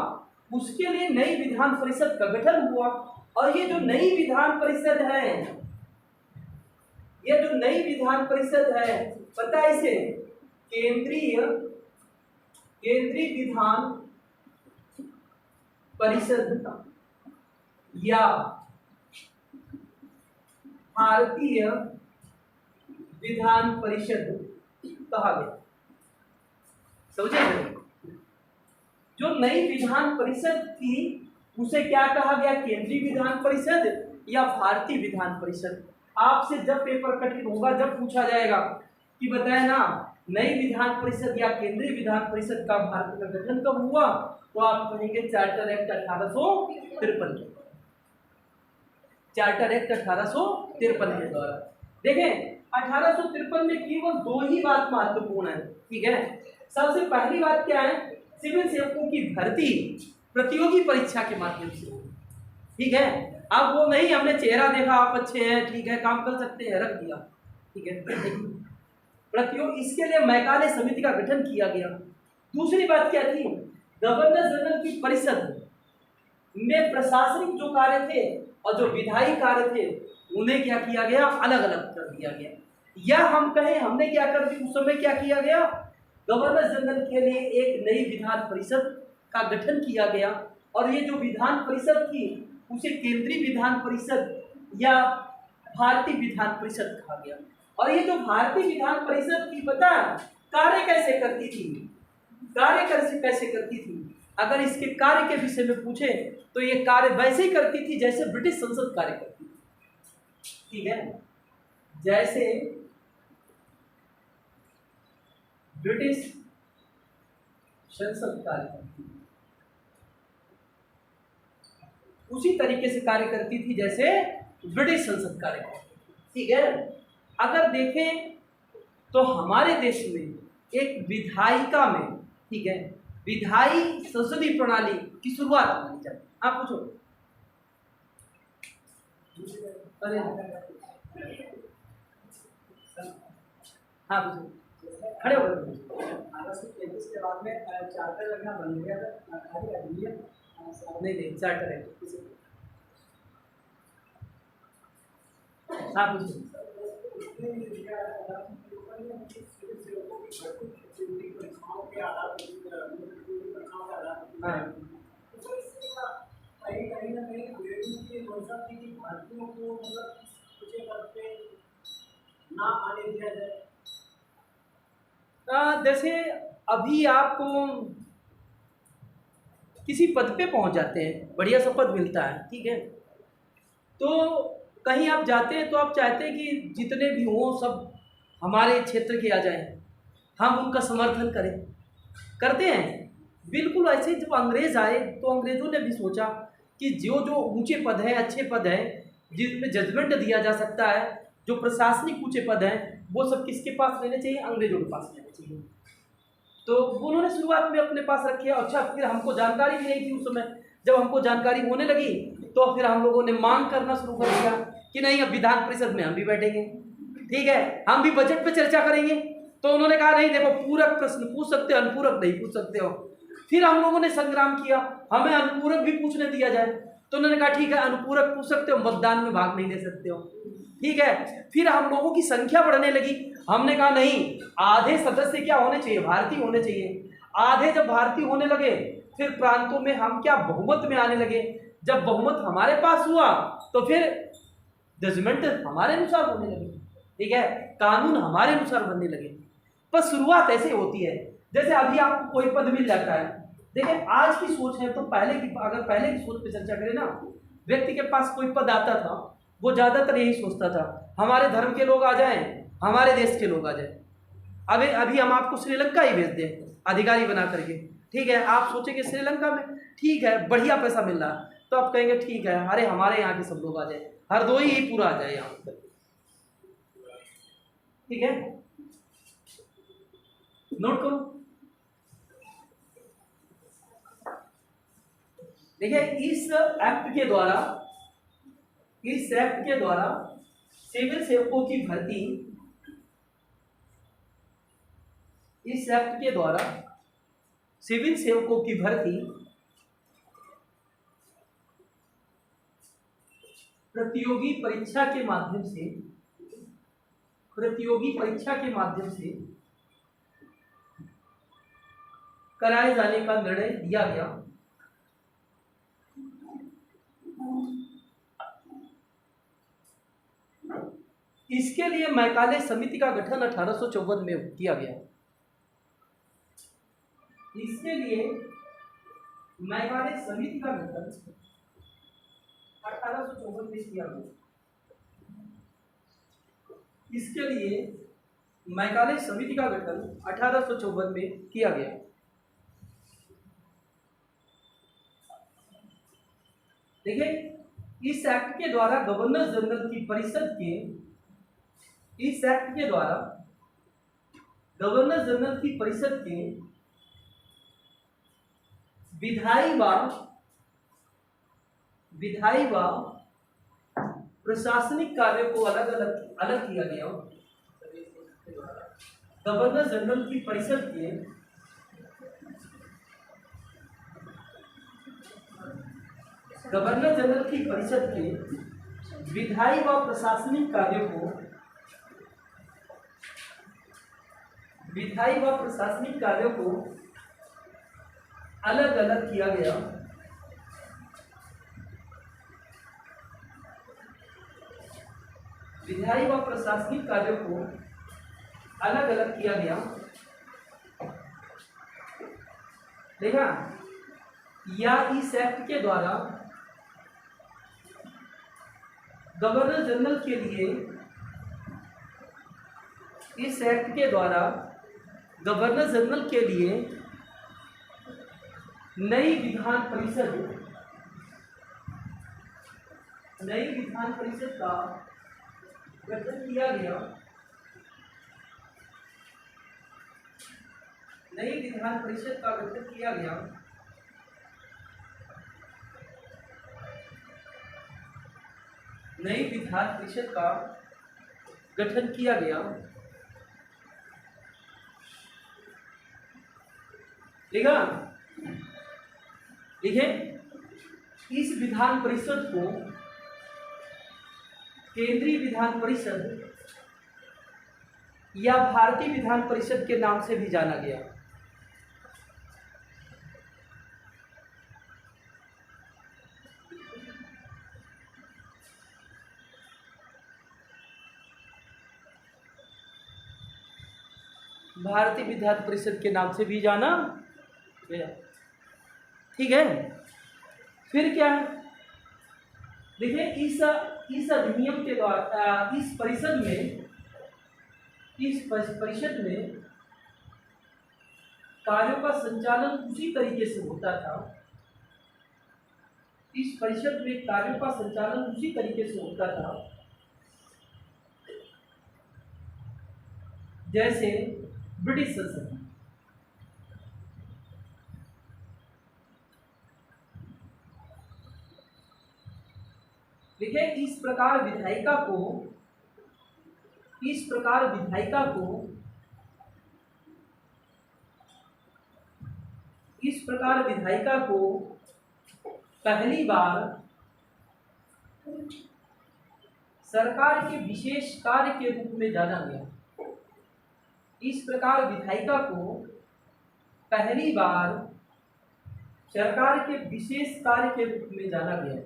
उसके लिए नई विधान परिषद का गठन हुआ, और ये जो नई विधान परिषद है, ये जो नई विधान परिषद है, पता है इसे केंद्रीय विधान परिषद या भारतीय विधान परिषद कहा गया, समझे। जो नई विधान परिषद थी उसे क्या कहा गया, केंद्रीय विधान परिषद या भारतीय विधान परिषद। आपसे जब पेपर कटिंग होगा, जब पूछा जाएगा कि बताए ना नई विधान परिषद या केंद्रीय विधान परिषद का भारत में गठन कब हुआ, तो आप कहेंगे चार्टर एक्ट 1853 के, चार्टर एक्ट 1853 के द्वारा। देखें 1853 में केवल 2 ही बात महत्वपूर्ण है, ठीक है। सबसे पहली बात क्या है, सिविल सेवकों की भर्ती प्रतियोगी परीक्षा के माध्यम से, ठीक है। अब वो नहीं हमने चेहरा देखा आप अच्छे हैं, ठीक है, काम कर सकते हैं, रख दिया, ठीक है। प्रतियोगी, इसके लिए मैकाले समिति का गठन किया गया। दूसरी बात क्या थी, गवर्नर जनरल की परिषद में प्रशासनिक जो कार्य थे और जो विधायी कार्य थे उन्हें क्या किया गया, अलग अलग कर दिया गया। या हम कहें हमने क्या कर दिया, उस समय क्या किया गया, गवर्नर जनरल के लिए एक नई विधान परिषद का गठन किया गया, और ये जो विधान परिषद थी उसे केंद्रीय विधान परिषद या भारतीय विधान परिषद कहा गया। और ये जो भारतीय विधान परिषद की पता कार्य कैसे करती थी, कार्य कैसे करती थी? अगर इसके कार्य के विषय में पूछे तो ये कार्य वैसे ही करती थी जैसे ब्रिटिश संसद कार्य करती थी, ठीक है, जैसे ब्रिटिश संसद कार्य करती थी उसी तरीके से कार्य करती थी जैसे ब्रिटिश संसद कार्य करती थी, ठीक है। अगर देखें तो हमारे देश में एक विधायिका में, ठीक है, विधायी संसदीय प्रणाली की शुरुआत मानी जाती है। आप पूछो। अरे हाँ पूछो, खड़े हो गए। 1833 के बाद में चार्टर लगना बन गया था, नहीं चार्टर है। हाँ पूछो। भारतीयों को मतलब कुछ करते ना आने दिया जाए। जैसे अभी आपको किसी पद पे पहुंच जाते हैं, बढ़िया सा पद मिलता है, ठीक है, तो कहीं आप जाते हैं तो आप चाहते हैं कि जितने भी हों सब हमारे क्षेत्र के आ जाएं, हम उनका समर्थन करें, करते हैं। बिल्कुल ऐसे ही जब अंग्रेज़ आए तो अंग्रेज़ों ने भी सोचा कि जो जो ऊंचे पद हैं, अच्छे पद हैं, जिसमें जजमेंट दिया जा सकता है, जो प्रशासनिक ऊंचे पद हैं, वो सब किसके पास रहने चाहिए? अंग्रेज़ों के पास रहने चाहिए। तो उन्होंने शुरुआत में अपने पास रखे। अच्छा, फिर हमको जानकारी भी नहीं थी उस समय। जब हमको जानकारी होने लगी तो फिर हम लोगों ने मांग करना शुरू कर दिया कि नहीं, अब विधान परिषद में हम भी बैठेंगे, ठीक है, हम भी बजट पे चर्चा करेंगे। तो उन्होंने कहा नहीं, देखो पूरक प्रश्न पूछ सकते हो, अनुपूरक नहीं पूछ सकते हो। फिर हम लोगों ने संग्राम किया, हमें अनुपूरक भी पूछने दिया जाए। तो उन्होंने कहा ठीक है, अनुपूरक पूछ सकते हो, मतदान में भाग नहीं ले सकते हो, ठीक है। फिर हम लोगों की संख्या बढ़ने लगी। हमने कहा नहीं, आधे सदस्य क्या होने चाहिए? भारतीय होने चाहिए। आधे जब भारतीय होने लगे फिर प्रांतों में हम क्या बहुमत में आने लगे। जब बहुमत हमारे पास हुआ तो फिर जजमेंट हमारे अनुसार होने लगे, ठीक है, कानून हमारे अनुसार बनने लगे। पर शुरुआत ऐसे होती है, जैसे अभी आपको कोई पद मिल जाता है। देखिए आज की सोच है तो अगर पहले की सोच पे चर्चा करें ना, व्यक्ति के पास कोई पद आता था वो ज़्यादातर यही सोचता था हमारे धर्म के लोग आ जाएं, हमारे देश के लोग आ जाएं। अभी हम आपको श्रीलंका ही भेज दें अधिकारी बना करके, ठीक है, आप सोचेंगे श्रीलंका में ठीक है बढ़िया पैसा मिल रहा है, तो आप कहेंगे ठीक है, अरे हमारे यहाँ के सब लोग आ जाए, हरदोई ही पूरा आ जाए यहाँ पर, ठीक है। नोट करो, देखिए इस एक्ट के द्वारा सिविल सेवकों की भर्ती, इस एक्ट के द्वारा सिविल सेवकों की भर्ती प्रतियोगी परीक्षा के माध्यम से कराए जाने का निर्णय लिया गया। इसके लिए मैकाले समिति का गठन 1854 में किया गया। इसके लिए मैकाले समिति का गठन 1854 में किया गया। इसके लिए मैकाले समिति का गठन 1854 में किया गया। देखिए इस एक्ट के द्वारा गवर्नर जनरल की परिषद के विधायी व प्रशासनिक कार्यों को अलग किया गया। गवर्नर जनरल की परिषद के विधायी व प्रशासनिक कार्यों को अलग अलग किया गया। विधायी व प्रशासनिक कार्यों को अलग अलग किया गया। देखा, या इस एक्ट के द्वारा गवर्नर जनरल के लिए, इस एक्ट के द्वारा गवर्नर जनरल के लिए नई विधान परिषद का गठन किया गया। नई विधान परिषद का गठन किया गया। नई विधान परिषद का गठन किया गया। लिखा, लिखे, इस विधान परिषद को केंद्रीय विधान परिषद या भारतीय विधान परिषद के नाम से भी जाना गया। भारतीय विधान परिषद के नाम से भी जाना गया। ठीक है, फिर क्या है, देखिए, इस अधिनियम के द्वारा इस परिषद में कार्यों का संचालन उसी तरीके से होता था। इस परिषद में कार्यों का संचालन उसी तरीके से होता था जैसे ब्रिटिश संसद। देखिए, इस प्रकार विधायिका को पहली बार सरकार के विशेष कार्य के रूप में जाना गया। इस प्रकार विधायिका को पहली बार सरकार के विशेष कार्य के रूप में जाना गया।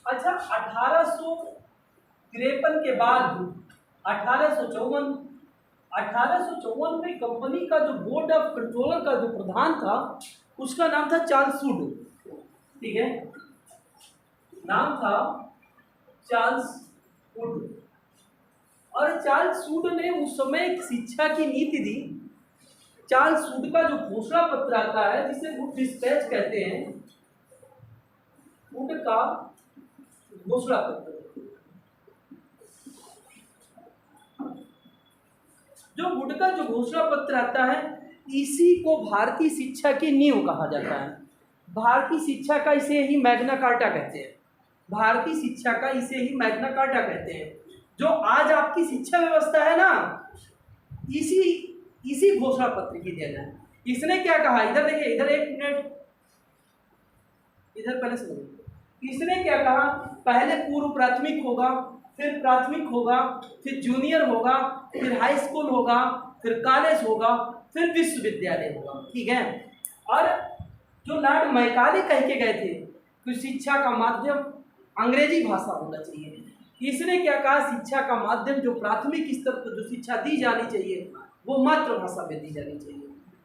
अच्छा, 1853 के बाद 1854 में कंपनी का जो बोर्ड ऑफ कंट्रोलर का जो प्रधान था उसका नाम था चार्ल्स वुड। ठीक है, नाम था चार्ल्स वुड। और चार्ल्स वुड ने उस समय एक शिक्षा की नीति दी। चार्ल्स वुड का जो घोषणा पत्र आता है जिसे वुड डिस्पैच कहते हैं, वुड का घोषणा पत्र, जो वुड का जो घोषणा पत्र आता है इसी को भारतीय शिक्षा की नींव कहा जाता है। भारतीय शिक्षा का इसे ही मैग्ना कार्टा कहते हैं। भारतीय शिक्षा का इसे ही मैग्ना कार्टा कहते हैं। जो आज आपकी शिक्षा व्यवस्था है ना, इसी घोषणा पत्र की देन है। इसने क्या कहा, इधर देखिए, इधर एक मिनट, इधर पहले सुनिए। इसने क्या कहा, पहले पूर्व प्राथमिक होगा, फिर प्राथमिक होगा, फिर जूनियर होगा, फिर हाई स्कूल होगा, फिर कॉलेज होगा, फिर विश्वविद्यालय होगा। ठीक है, और जो लॉर्ड मैकाले कह के गए थे कि शिक्षा का माध्यम अंग्रेजी भाषा होना चाहिए, इसने क्या कहा, शिक्षा का माध्यम जो प्राथमिक स्तर पर जो शिक्षा दी जानी चाहिए वो मातृभाषा में दी जानी चाहिए।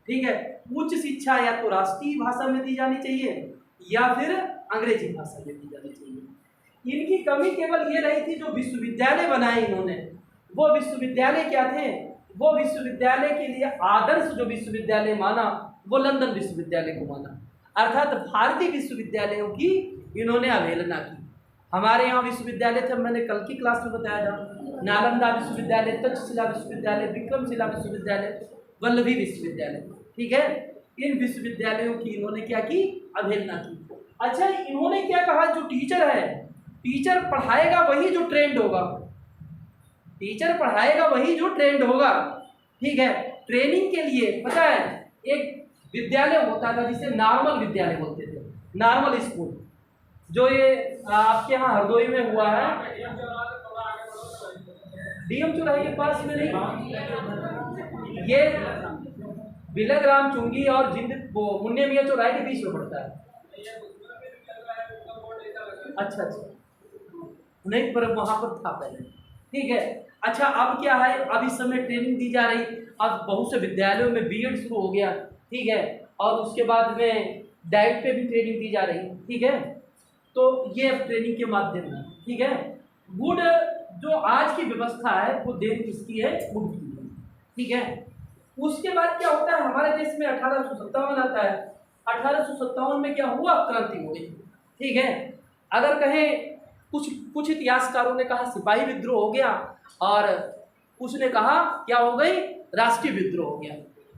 ठीक है, उच्च शिक्षा या तो राष्ट्रीय भाषा में दी जानी चाहिए या फिर अंग्रेजी भाषा में दी जानी चाहिए। इनकी कमी केवल ये रही थी, जो विश्वविद्यालय बनाए इन्होंने, वो विश्वविद्यालय क्या थे, वो विश्वविद्यालय के लिए आदर्श जो विश्वविद्यालय माना वो लंदन विश्वविद्यालय को माना, अर्थात भारतीय विश्वविद्यालयों की इन्होंने अवहेलना की। हमारे यहाँ विश्वविद्यालय थे, मैंने कल की क्लास में बताया था, नालंदा विश्वविद्यालय, तक्षशिला विश्वविद्यालय, विक्रमशिला विश्वविद्यालय, वल्लभी विश्वविद्यालय। ठीक है, इन विश्वविद्यालयों की इन्होंने क्या की, अवहेलना की। अच्छा, इन्होंने क्या कहा, जो टीचर है, टीचर पढ़ाएगा वही जो ट्रेंड होगा, टीचर पढ़ाएगा वही जो ट्रेंड होगा। ठीक है, ट्रेनिंग के लिए पता है एक विद्यालय होता था जिसे नॉर्मल विद्यालय बोलते थे, नॉर्मल स्कूल, जो ये आपके यहाँ हरदोई में हुआ है, डीएम चौराहे के पास में नहीं, ये बिलग्राम चुंगी और मुन्ने मियाँ चौराहे के बीच में पड़ता है। अच्छा, नहीं, पर वहाँ पर था पहले। ठीक है। अच्छा, अब क्या है, अब इस समय ट्रेनिंग दी जा रही। अब बहुत से विद्यालयों में बीएड शुरू हो गया। ठीक है। और उसके बाद में डाइट पे भी ट्रेनिंग दी जा रही। ठीक है। तो ये अब ट्रेनिंग के माध्यम से। ठीक है। गुड जो आज की व्यवस्था है वो देन किसकी है? गुड की है। ठीक है। उसके बाद क्या होता है, हमारे देश में 1857 आता है। 1857 में क्या हुआ? क्रांति हो गई। ठीक है। अगर कहें, कुछ कुछ इतिहासकारों ने कहा सिपाही विद्रोह हो गया, और कुछ ने कहा क्या हो गई? राष्ट्रीय विद्रोह हो गया।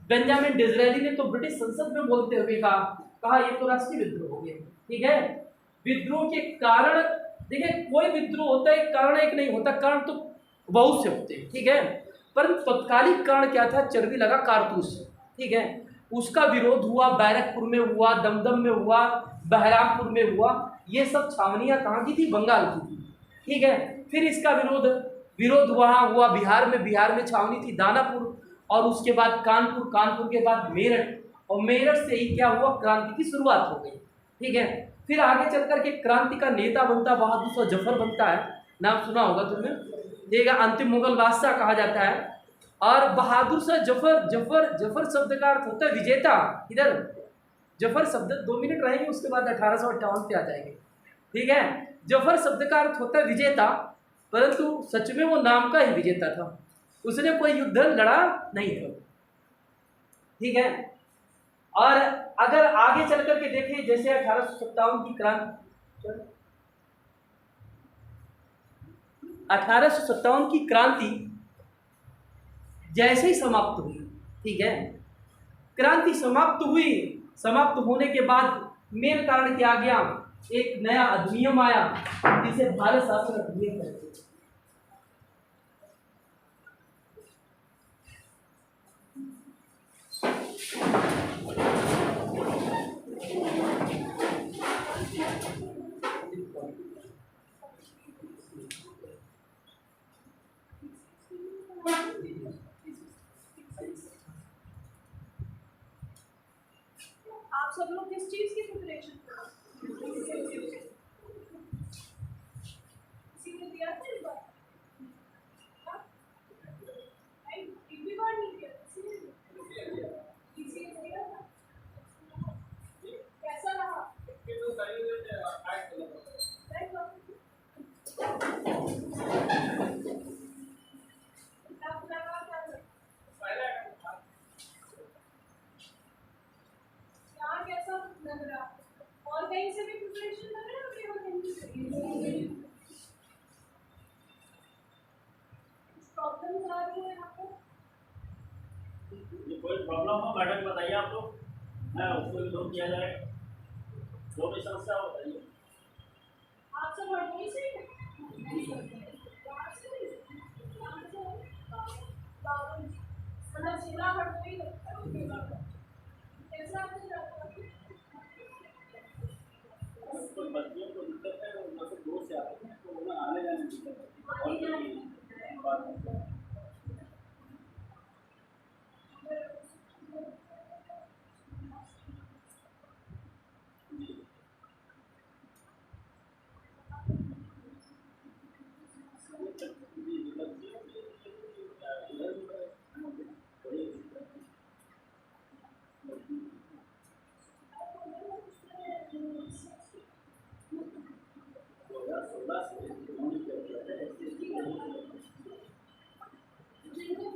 बेंजामिन डिज़रायली ने तो ब्रिटिश संसद में बोलते हुए कहा ये तो राष्ट्रीय विद्रोह हो गया। ठीक है। विद्रोह के कारण, देखिए कोई विद्रोह होता है, कारण एक नहीं होता, कारण तो बहुत से होते हैं। ठीक है। पर तत्कालिक कारण क्या था? चर्बी लगा कारतूस। ठीक है। उसका विरोध हुआ, बैरकपुर में हुआ, दमदम में हुआ, बहरामपुर में हुआ। ये सब छावनियाँ कहाँ की थी? बंगाल की थी। ठीक है। फिर इसका विरोध वहाँ हुआ बिहार में छावनी थी दानापुर, और उसके बाद कानपुर के बाद मेरठ, और मेरठ से ही क्या हुआ? क्रांति की शुरुआत हो गई। ठीक है। फिर आगे चल करके क्रांति का नेता बनता बहादुर शाह जफर बनता है, नाम सुना होगा तुमने। देखिएगा, अंतिम मुगल बादशाह कहा जाता है। और बहादुर शाह जफर शब्द का अर्थ होता है विजेता। इधर जफर शब्द 2 मिनट रहेंगे, उसके बाद 1858 पे आ जाएंगे। ठीक है। जफर शब्द का अर्थ होता है विजेता, परंतु सच में वो नाम का ही विजेता था, उसने कोई युद्ध लड़ा नहीं था। ठीक है। और अगर आगे चल करके देखें, जैसे 1857 की क्रांति, 1857 की क्रांति जैसे ही समाप्त हुई। ठीक है। क्रांति समाप्त होने के बाद मेन कारण क्या आ गया? एक नया अधिनियम आया जिसे भारत शासन अधिनियम कहते हैं। आप सब लोग किस चीज की प्रिपरेशन कर रहे किसी ने दिया था इस बार? एक भी बार नहीं दिया किसी ने दिया था? कैसा रहा? लग रहा और कहीं से भी प्रिपरेशन लग रहा है? प्रॉब्लम आ रही है आपको? कोई प्रॉब्लम हो मैडम बताइए, आप लोग, मैं उसको रिजॉल्व किया जाएगा। जो भी समस्या हो बताइए। आप सब हड़ोई से मतलब जिला हड़ोई कैसा आपको जाता है? कोई बच्चियों को दिक्कत है, उनमें से दूर से आते हैं तो उन्हें आने जाने की दिक्कत है।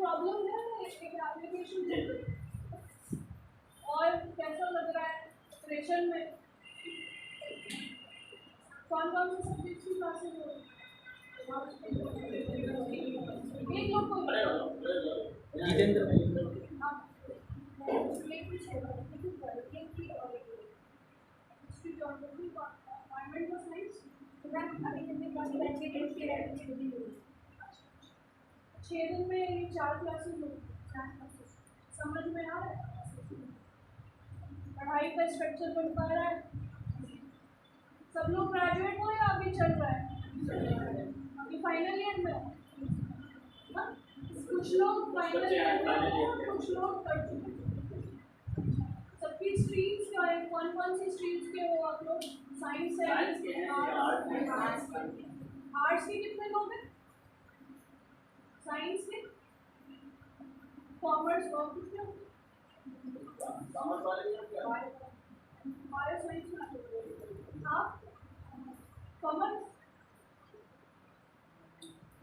प्रॉब्लम है एक एप्लीकेशन और कैसा लग रहा है प्रिपरेशन में? कौन कौन से सब्जेक्ट्स की क्लासेस हो रही है? एक लोग को जितेंद्र छः दिन में ये 4 क्लासेस होगी। समझ में आ रहा है? पढ़ाई का स्ट्रक्चर बन पा रहा है? सब लोग ग्रेजुएट हो या अभी चल रहा है? अभी फाइनल ईयर में हो? कुछ लोग फाइनल ईयर में हो, कुछ लोग कर चुके। सबकी स्ट्रीम्स क्या है? कौन कौन सी स्ट्रीम्स के हो आप लोग? साइंस है, आर्ट्स है, आर्ट्स के कितने लोग हैं? साइंस के? कॉमर्स और कितने होंगे? कॉमर्स वाले में क्या हमारे साइंस में आप कॉमर्स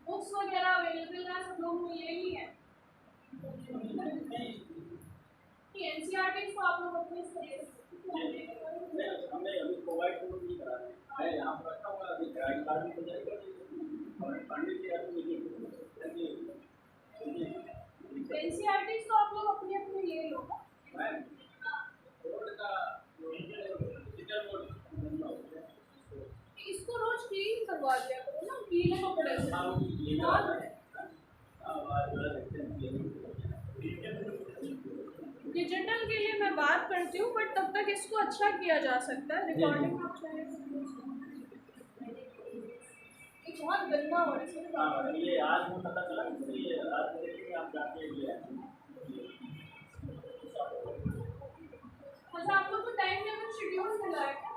बुक्स वगैरह अवेलेबल है सब लोग मिले ही है कि एनसीईआरटी को आप लोग अपने हमने अभी प्रोवाइड तो नहीं करा है। मैं यहाँ पर रखा हुआ अभी गाइड कार्ड भी हो जाएगा और पंडित जी आपको एनसीईआरटी तो आप लोग अपने अपने ले लो मैं रोड का डिजिटल बोर्ड इसको रोज क्लीन करवा दिया करो ना गीले कपड़े से डिजिटल के लिए मैं बात करती हूँ बट तब तक इसको अच्छा किया जा सकता है रिकॉर्डिंग आप चाहे एक बहुत गंदा हो रहा है ये आज में पता चला इसलिए आज देखिए आप जाके ले अच्छा आप लोग को टाइम टेबल शेड्यूल मिला है क्या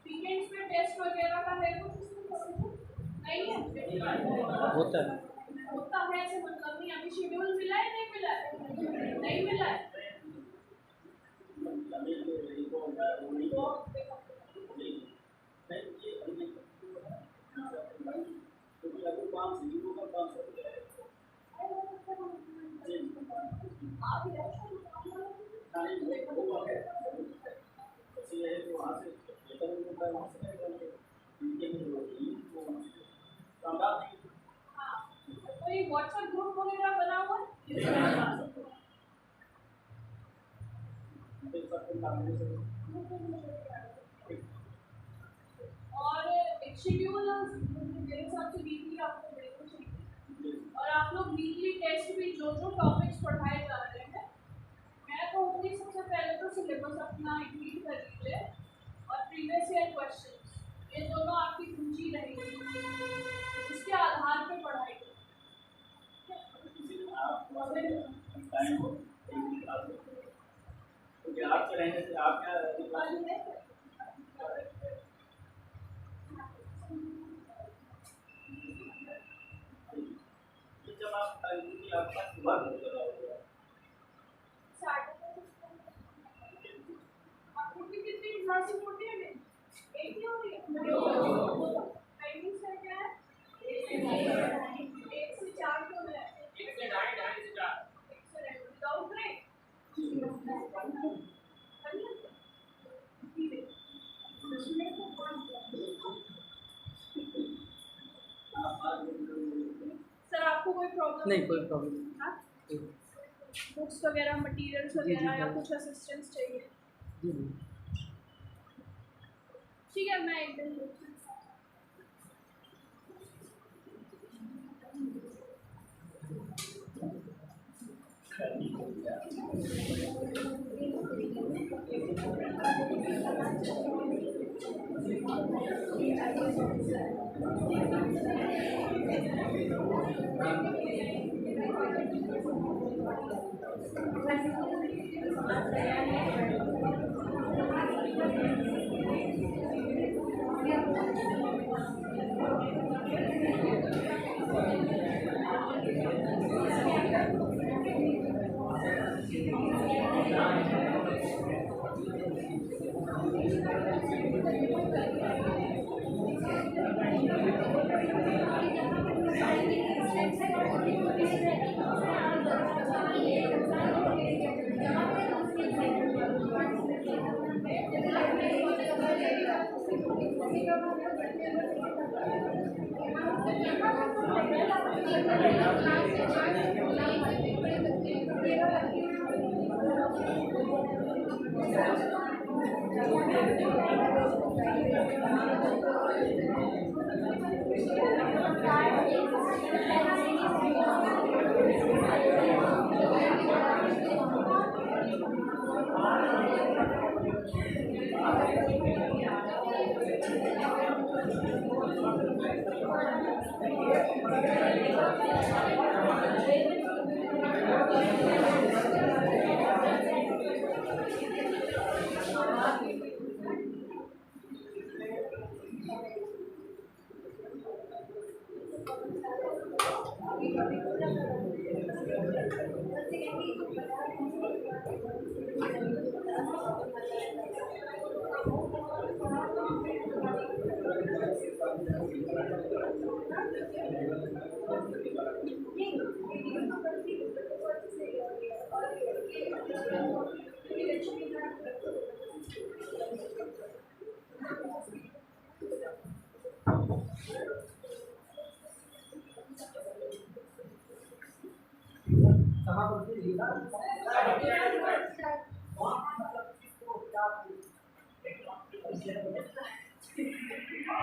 वीकेंड्स में टेस्ट वगैरह का है कुछ नहीं है होता है ऐसे मतलब नहीं अभी शेड्यूल मिला है नहीं मिला है नहीं मिला है तो ये व्हाट्सएप ग्रुप वगैरह बना हुआ है और एक शेड्यूल मेरे हिसाब से वीकली आपको देना चाहिए और आप लोग वीकली टेस्ट भी जो जो टॉपिक्स पढ़ाए जा रहे हैं मैं कहूँगी सबसे पहले तो सिलेबस अपना रीड कर लीजिए और प्रीवियस ईयर क्वेश्चंस ये दोनों आपकी रुचि रहेगी इसके आधार पर पढ़ाई आपसे रहने से आप क्या जब आपका सुबह आपको कितनी क्लासेस होती है एक ही हो रही है टाइमिंग से क्या है 1 से 4 क्यों है 1 से 2:30 से 4 विदाउट ब्रेक सर आपको कोई प्रॉब्लम नहीं कोई प्रॉब्लम बुक्स वगैरह मटेरियल्स वगैरह या कुछ असिस्टेंस चाहिए ठीक है मैं एक दिन कहाँ पर